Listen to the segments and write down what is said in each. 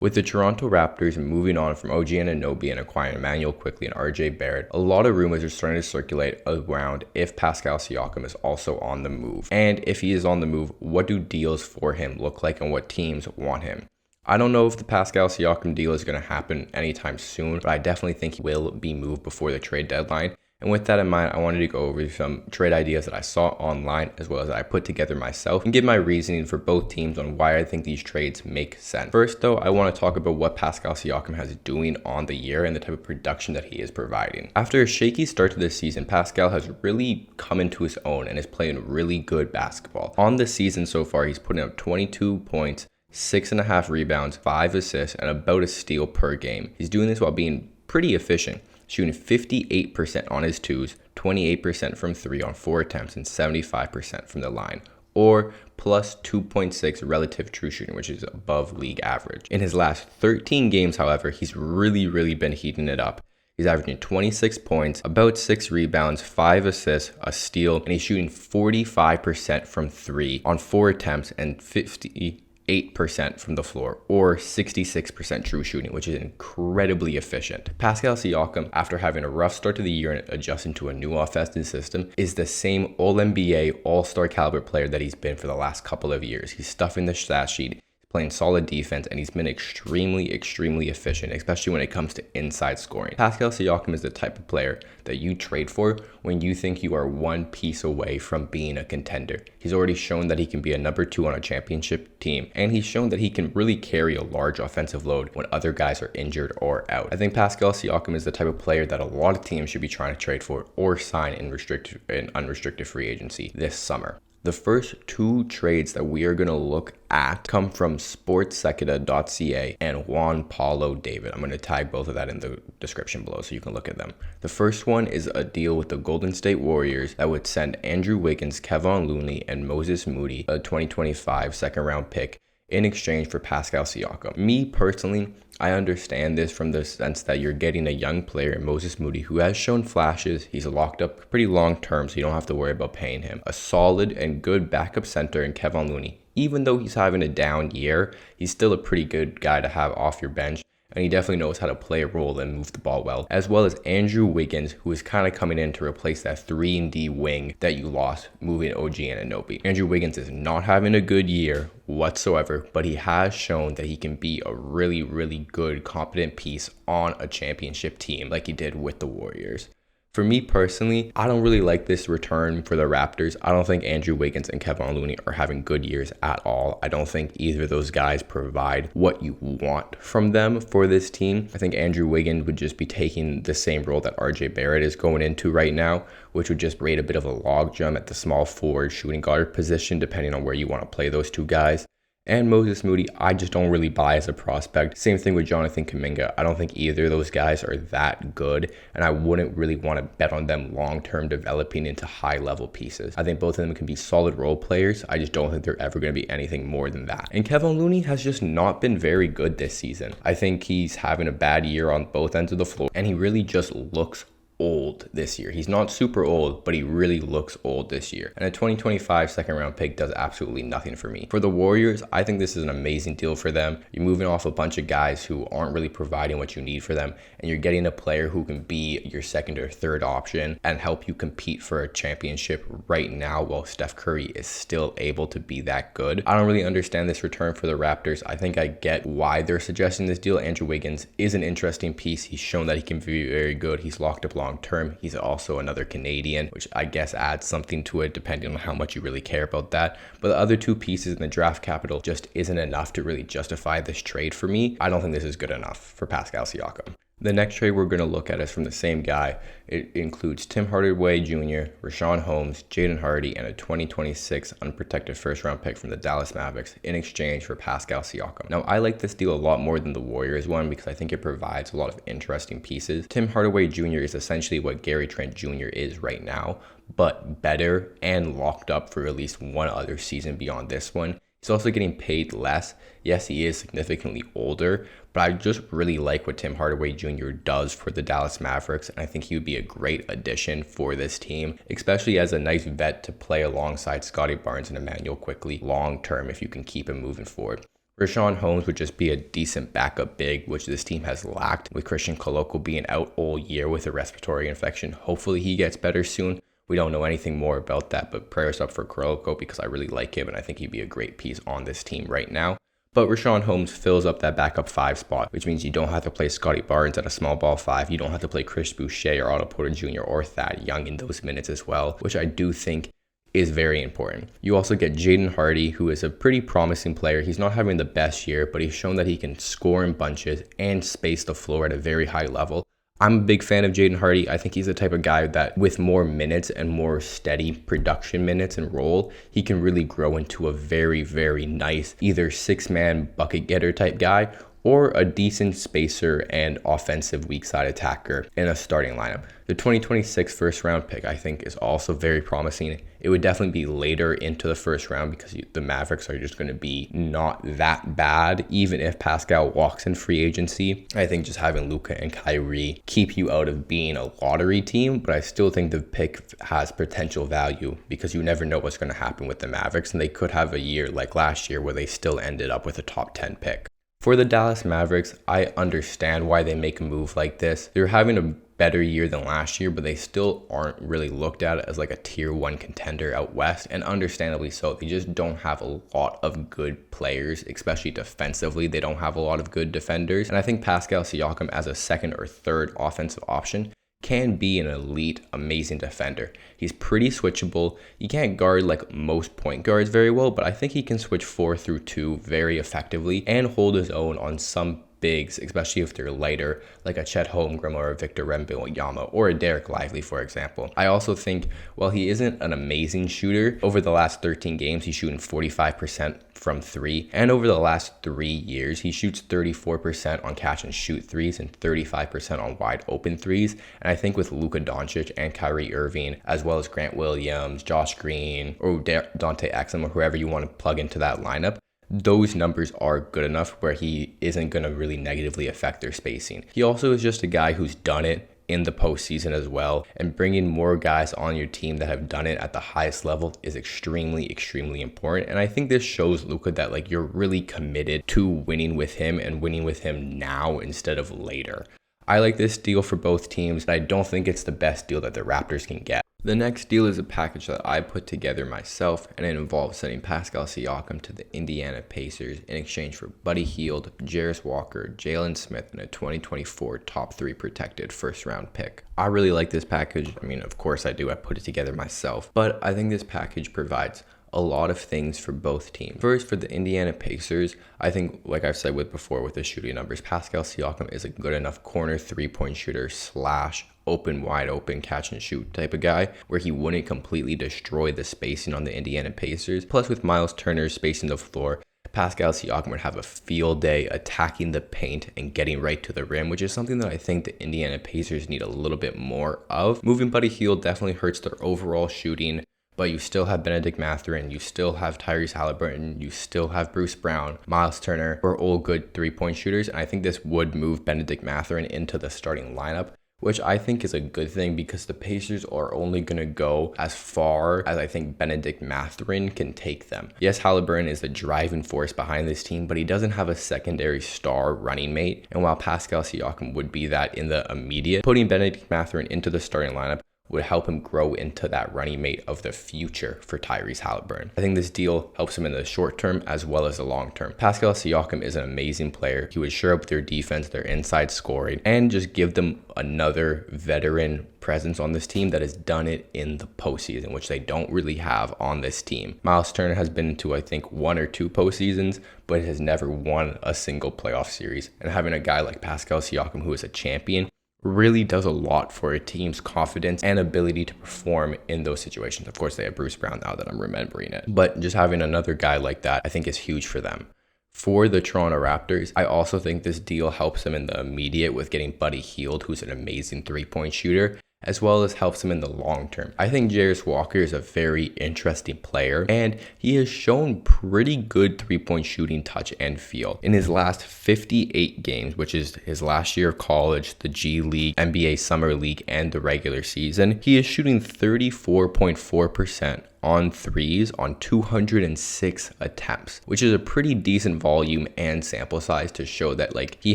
With the Toronto Raptors moving on from OG Anunoby and acquiring Emmanuel Quickly and RJ Barrett, a lot of rumors are starting to circulate around if Pascal Siakam is also on the move. And if he is on the move, what do deals for him look like and what teams want him? I don't know if the Pascal Siakam deal is going to happen anytime soon, but I definitely think he will be moved before the trade deadline. And with that in mind, I wanted to go over some trade ideas that I saw online as well as that I put together myself and give my reasoning for both teams on why I think these trades make sense. First though, I want to talk about what Pascal Siakam has doing on the year and the type of production that he is providing. After a shaky start to this season, Pascal has really come into his own and is playing really good basketball. On the season so far, he's putting up 22 points, 6.5 rebounds, 5 assists, and about a steal per game. He's doing this while being pretty efficient, shooting 58% on his twos, 28% from 3 on 4 attempts, and 75% from the line, or plus 2.6 relative true shooting, which is above league average. In his last 13 games, however, he's really been heating it up. He's averaging 26 points, about 6 rebounds, 5 assists, a steal, and he's shooting 45% from 3 on 4 attempts and 58% from the floor, or 66% true shooting, which is incredibly efficient. Pascal Siakam, after having a rough start to the year and adjusting to a new offensive system, is the same All-NBA, All-Star caliber player that he's been for the last couple of years. He's stuffing the stat sheet, playing solid defense, and he's been extremely efficient, especially when it comes to inside scoring. Pascal Siakam is the type of player that you trade for when you think you are one piece away from being a contender. He's already shown that he can be a number 2 on a championship team, and he's shown that he can really carry a large offensive load when other guys are injured or out. I think Pascal Siakam is the type of player that a lot of teams should be trying to trade for or sign in unrestricted free agency this summer. The first 2 trades that we are going to look at come from sportsecita.ca and Juan Paulo David. I'm going to tag both of that in the description below so you can look at them. The first one is a deal with the Golden State Warriors that would send Andrew Wiggins, Kevon Looney, and Moses Moody a 2025 second round pick in exchange for Pascal Siakam. Me personally, I understand this from the sense that you're getting a young player in Moses Moody who has shown flashes. He's locked up pretty long term, so you don't have to worry about paying him. A solid and good backup center in Kevon Looney. Even though he's having a down year, he's still a pretty good guy to have off your bench. And he definitely knows how to play a role and move the ball well, as well as Andrew Wiggins, who is kind of coming in to replace that 3-and-D wing that you lost moving OG Anunoby. Andrew Wiggins is not having a good year whatsoever, but he has shown that he can be a really good, competent piece on a championship team like he did with the Warriors. For me personally, I don't really like this return for the Raptors. I don't think Andrew Wiggins and Kevon Looney are having good years at all. I don't think either of those guys provide what you want from them for this team. I think Andrew Wiggins would just be taking the same role that RJ Barrett is going into right now, which would just create a bit of a logjam at the small forward shooting guard position, depending on where you want to play those 2 guys. And Moses Moody, I just don't really buy as a prospect. Same thing with Jonathan Kuminga. I don't think either of those guys are that good, and I wouldn't really want to bet on them long-term developing into high-level pieces. I think both of them can be solid role players. I just don't think they're ever going to be anything more than that. And Kevon Looney has just not been very good this season. I think he's having a bad year on both ends of the floor, and he really just looks old this year. He's not super old, but he really looks old this year. And a 2025 second round pick does absolutely nothing for me. For the Warriors, I think this is an amazing deal for them. You're moving off a bunch of guys who aren't really providing what you need for them, and you're getting a player who can be your second or third option and help you compete for a championship right now while Steph Curry is still able to be that good. I don't really understand this return for the Raptors. I think I get why they're suggesting this deal. Andrew Wiggins is an interesting piece. He's shown that he can be very good. He's locked up long term. He's also another Canadian, which I guess adds something to it depending on how much you really care about that. But the other 2 pieces in the draft capital just isn't enough to really justify this trade for me. I don't think this is good enough for Pascal Siakam. The next trade we're going to look at is from the same guy. It includes Tim Hardaway Jr., Rashawn Holmes, Jaden Hardy, and a 2026 unprotected first-round pick from the Dallas Mavericks in exchange for Pascal Siakam. Now, I like this deal a lot more than the Warriors one because I think it provides a lot of interesting pieces. Tim Hardaway Jr. is essentially what Gary Trent Jr. is right now, but better and locked up for at least one other season beyond this one. He's also getting paid less. Yes, he is significantly older, but I just really like what Tim Hardaway Jr. does for the Dallas Mavericks, and I think he would be a great addition for this team, especially as a nice vet to play alongside Scottie Barnes and Emmanuel Quickly long term if you can keep him moving forward. Richaun Holmes would just be a decent backup big, which this team has lacked, with Christian Koloko being out all year with a respiratory infection. Hopefully he gets better soon. We don't know anything more about that, but prayers up for Koloko because I really like him and I think he'd be a great piece on this team right now. But Richaun Holmes fills up that backup 5 spot, which means you don't have to play Scotty Barnes at a small ball 5. You don't have to play Chris Boucher or Otto Porter Jr. or Thad Young in those minutes as well, which I do think is very important. You also get Jaden Hardy, who is a pretty promising player. He's not having the best year, but he's shown that he can score in bunches and space the floor at a very high level. I'm a big fan of Jaden Hardy. I think he's the type of guy that with more minutes and more steady production minutes and role, he can really grow into a very, very nice either 6-man bucket getter type guy or a decent spacer and offensive weak side attacker in a starting lineup. The 2026 first round pick I think is also very promising. It would definitely be later into the first round because the Mavericks are just going to be not that bad even if Pascal walks in free agency. I think just having Luka and Kyrie keep you out of being a lottery team, but I still think the pick has potential value because you never know what's going to happen with the Mavericks, and they could have a year like last year where they still ended up with a top 10 pick. For the Dallas Mavericks, I understand why they make a move like this. They're having a better year than last year, but they still aren't really looked at as like a tier 1 contender out west, and understandably so. They just don't have a lot of good players, especially defensively. They don't have a lot of good defenders, and I think Pascal Siakam as a second or third offensive option can be an elite, amazing defender. He's pretty switchable. He can't guard like most point guards very well, but I think he can switch 4 through 2 very effectively and hold his own on some bigs, especially if they're lighter, like a Chet Holmgren or a Victor Wembanyama or a Derek Lively, for example. I also think while he isn't an amazing shooter, over the last 13 games, he's shooting 45% from 3. And over the last 3 years, he shoots 34% on catch and shoot threes and 35% on wide open threes. And I think with Luka Doncic and Kyrie Irving, as well as Grant Williams, Josh Green, or Dante Exum, or whoever you want to plug into that lineup, those numbers are good enough where he isn't going to really negatively affect their spacing. He also is just a guy who's done it in the postseason as well, and bringing more guys on your team that have done it at the highest level is extremely, extremely important. And I think this shows Luka that like you're really committed to winning with him and winning with him now instead of later. I like this deal for both teams, but I don't think it's the best deal that the Raptors can get. The next deal is a package that I put together myself, and it involves sending Pascal Siakam to the Indiana Pacers in exchange for Buddy Hield, Jarris Walker, Jalen Smith, and a 2024 top 3 protected first round pick. I really like this package. I mean, of course I do. I put it together myself, but I think this package provides a lot of things for both teams. First, for the Indiana Pacers, I think, like I've said before with the shooting numbers, Pascal Siakam is a good enough corner 3-point shooter / wide open catch and shoot type of guy where he wouldn't completely destroy the spacing on the Indiana Pacers. Plus, with Miles Turner spacing the floor, Pascal Siakam would have a field day attacking the paint and getting right to the rim, which is something that I think the Indiana Pacers need a little bit more of. Moving Buddy Hield definitely hurts their overall shooting, but you still have Benedict Mathurin, you still have Tyrese Halliburton, you still have Bruce Brown, Miles Turner, are all good 3-point shooters, and I think this would move Benedict Mathurin into the starting lineup, which I think is a good thing because the Pacers are only going to go as far as I think Benedict Mathurin can take them. Yes, Halliburton is the driving force behind this team, but he doesn't have a secondary star running mate, and while Pascal Siakam would be that in the immediate, putting Benedict Mathurin into the starting lineup would help him grow into that running mate of the future for Tyrese Halliburton. I think this deal helps him in the short term as well as the long term. Pascal Siakam is an amazing player. He would shore up their defense, their inside scoring, and just give them another veteran presence on this team that has done it in the postseason, which they don't really have on this team. Miles Turner has been to, I think, 1 or 2 postseasons, but has never won a single playoff series. And having a guy like Pascal Siakam, who is a champion, really does a lot for a team's confidence and ability to perform in those situations. Of course, they have Bruce Brown now that I'm remembering it, but just having another guy like that, I think is huge for them. For the Toronto Raptors, I also think this deal helps them in the immediate with getting Buddy Hield, who's an amazing 3-point shooter, as well as helps him in the long term. I think Jarris Walker is a very interesting player, and he has shown pretty good 3-point shooting touch and feel. In his last 58 games, which is his last year of college, the G League, NBA Summer League, and the regular season, he is shooting 34.4% on threes on 206 attempts, which is a pretty decent volume and sample size to show that like he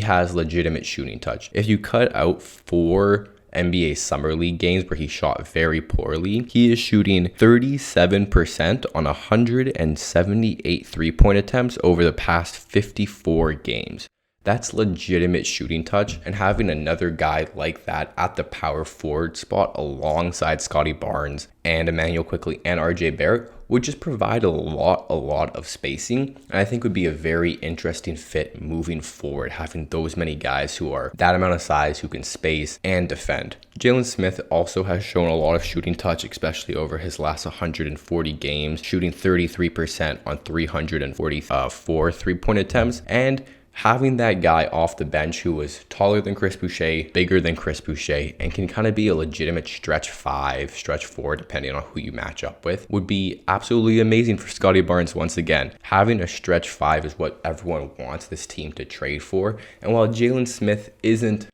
has legitimate shooting touch. If you cut out 4 NBA Summer League games where he shot very poorly, he is shooting 37% on 178 three-point attempts over the past 54 games. That's legitimate shooting touch, and having another guy like that at the power forward spot alongside Scottie Barnes and Emmanuel Quickley and RJ Barrett would just provide a lot of spacing, and I think would be a very interesting fit moving forward, having those many guys who are that amount of size who can space and defend. Jalen Smith also has shown a lot of shooting touch, especially over his last 140 games, shooting 33% on 344 three-point attempts, and having that guy off the bench who is taller than Chris Boucher, bigger than Chris Boucher, and can kind of be a legitimate stretch 5, stretch 4, depending on who you match up with, would be absolutely amazing for Scottie Barnes once again. Having a stretch 5 is what everyone wants this team to trade for. And while Jalen Smith isn't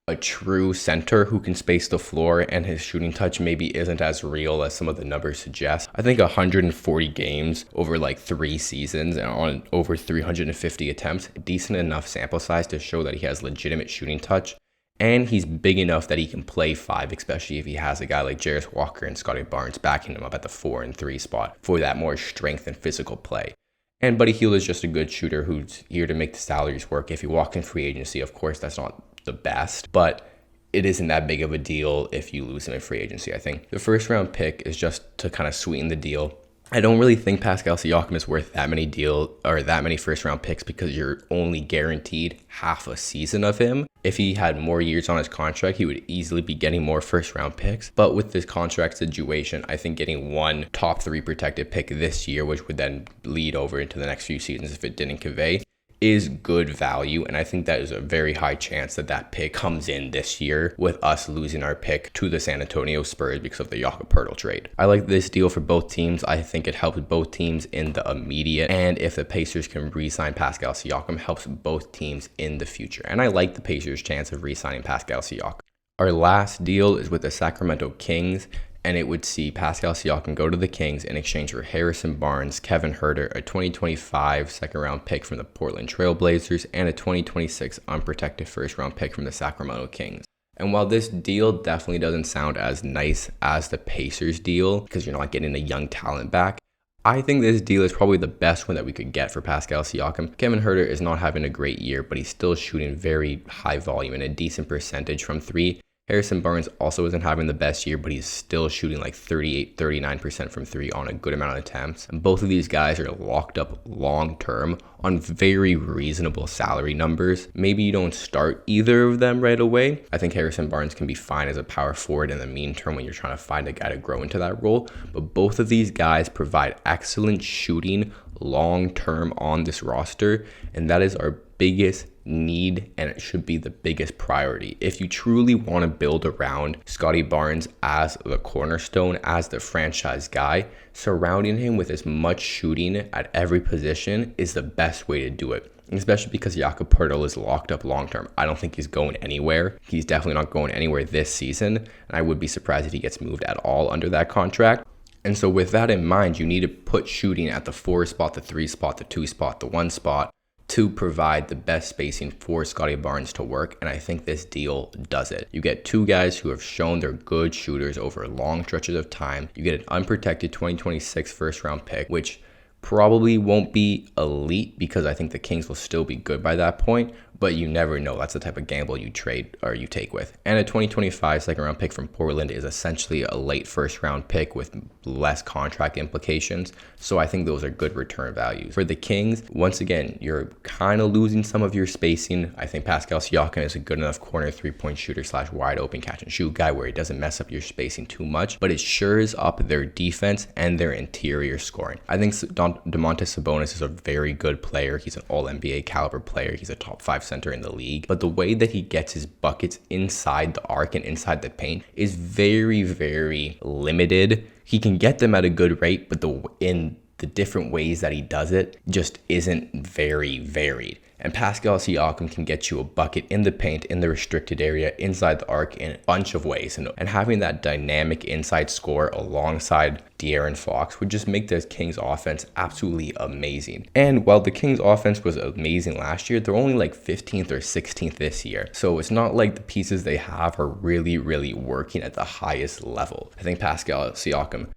a true center who can space the floor and his shooting touch maybe isn't as real as some of the numbers suggest, I think 140 games over like 3 seasons and on over 350 attempts, decent enough sample size to show that he has legitimate shooting touch. And he's big enough that he can play 5, especially if he has a guy like Jarris Walker and Scottie Barnes backing him up at the 4 and 3 spot for that more strength and physical play. And Buddy Hield is just a good shooter who's here to make the salaries work. If you walk in free agency, of course, that's not the best, but it isn't that big of a deal if you lose him in free agency. I think the first round pick is just to kind of sweeten the deal. I don't really think Pascal Siakam is worth that many first round picks because you're only guaranteed half a season of him. If he had more years on his contract, he would easily be getting more first round picks. But with this contract situation, I think getting one top 3 protected pick this year, which would then lead over into the next few seasons if it didn't convey, is good value, and I think that is a very high chance that that pick comes in this year with us losing our pick to the San Antonio Spurs because of the Jakob Poeltl trade. I like this deal for both teams. I think it helps both teams in the immediate, and if the Pacers can re-sign Pascal Siakam, helps both teams in the future. And I like the Pacers' chance of re-signing Pascal Siakam. Our last deal is with the Sacramento Kings, and it would see Pascal Siakam go to the Kings in exchange for Harrison Barnes, Kevin Huerter, a 2025 second-round pick from the Portland Trail Blazers, and a 2026 unprotected first-round pick from the Sacramento Kings. And while this deal definitely doesn't sound as nice as the Pacers deal, because you're not getting a young talent back, I think this deal is probably the best one that we could get for Pascal Siakam. Kevin Huerter is not having a great year, but he's still shooting very high volume and a decent percentage from 3. Harrison Barnes also isn't having the best year, but he's still shooting like 39% from 3 on a good amount of attempts. And both of these guys are locked up long term on very reasonable salary numbers. Maybe you don't start either of them right away. I think Harrison Barnes can be fine as a power forward in the mean term when you're trying to find a guy to grow into that role. But both of these guys provide excellent shooting long term on this roster, and that is our biggest need, and it should be the biggest priority. If you truly want to build around Scottie Barnes as the cornerstone, as the franchise guy, surrounding him with as much shooting at every position is the best way to do it. Especially because Jakob Poeltl is locked up long term. I don't think he's going anywhere. He's definitely not going anywhere this season, and I would be surprised if he gets moved at all under that contract. And so with that in mind, you need to put shooting at the 4 spot, the 3 spot, the 2 spot, the 1 spot, to provide the best spacing for Scottie Barnes to work, and I think this deal does it. You get 2 guys who have shown they're good shooters over long stretches of time. You get an unprotected 2026 first round pick, which probably won't be elite because I think the Kings will still be good by that point, but you never know. That's the type of gamble you trade or you take with. And a 2025 second round pick from Portland is essentially a late first round pick with less contract implications. So I think those are good return values. For the Kings, once again, you're kind of losing some of your spacing. I think Pascal Siakam is a good enough corner 3-point shooter / wide open catch and shoot guy where he doesn't mess up your spacing too much, but it shores up their defense and their interior scoring. I think Domantas Sabonis is a very good player. He's an all-NBA caliber player. He's a top 5 center in the league, but the way that he gets his buckets inside the arc and inside the paint is very, very limited. He can get them at a good rate, but in the different ways that he does it just isn't very varied. And Pascal Siakam can get you a bucket in the paint, in the restricted area, inside the arc in a bunch of ways. And having that dynamic inside score alongside De'Aaron Fox would just make the Kings offense absolutely amazing. And while the Kings offense was amazing last year, they're only like 15th or 16th this year. So it's not like the pieces they have are really, really working at the highest level. I think Pascal Siakam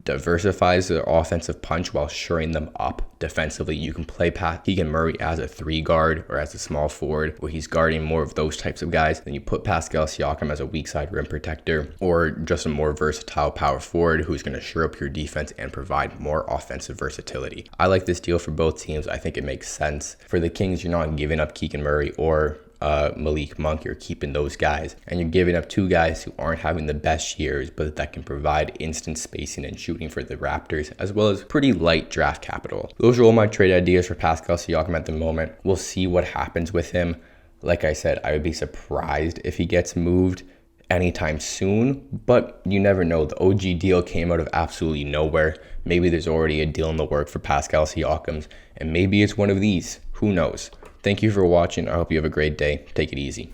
diversifies their offensive punch while shoring them up defensively. You can play Keegan Murray as a 3 guard or as a small forward where he's guarding more of those types of guys. Then you put Pascal Siakam as a weak side rim protector or just a more versatile power forward who's going to shore up your defense and provide more offensive versatility. I like this deal for both teams. I think it makes sense. For the Kings, you're not giving up Keegan Murray or Malik Monk. You're keeping those guys, and you're giving up 2 guys who aren't having the best years, but that can provide instant spacing and shooting for the Raptors, as well as pretty light draft capital. Those are all my trade ideas for Pascal Siakam at the moment. We'll see what happens with him. Like I said, I would be surprised if he gets moved anytime soon, but you never know. The OG deal came out of absolutely nowhere. Maybe there's already a deal in the work for Pascal Siakam, and maybe it's one of these. Who knows? Thank you for watching. I hope you have a great day. Take it easy.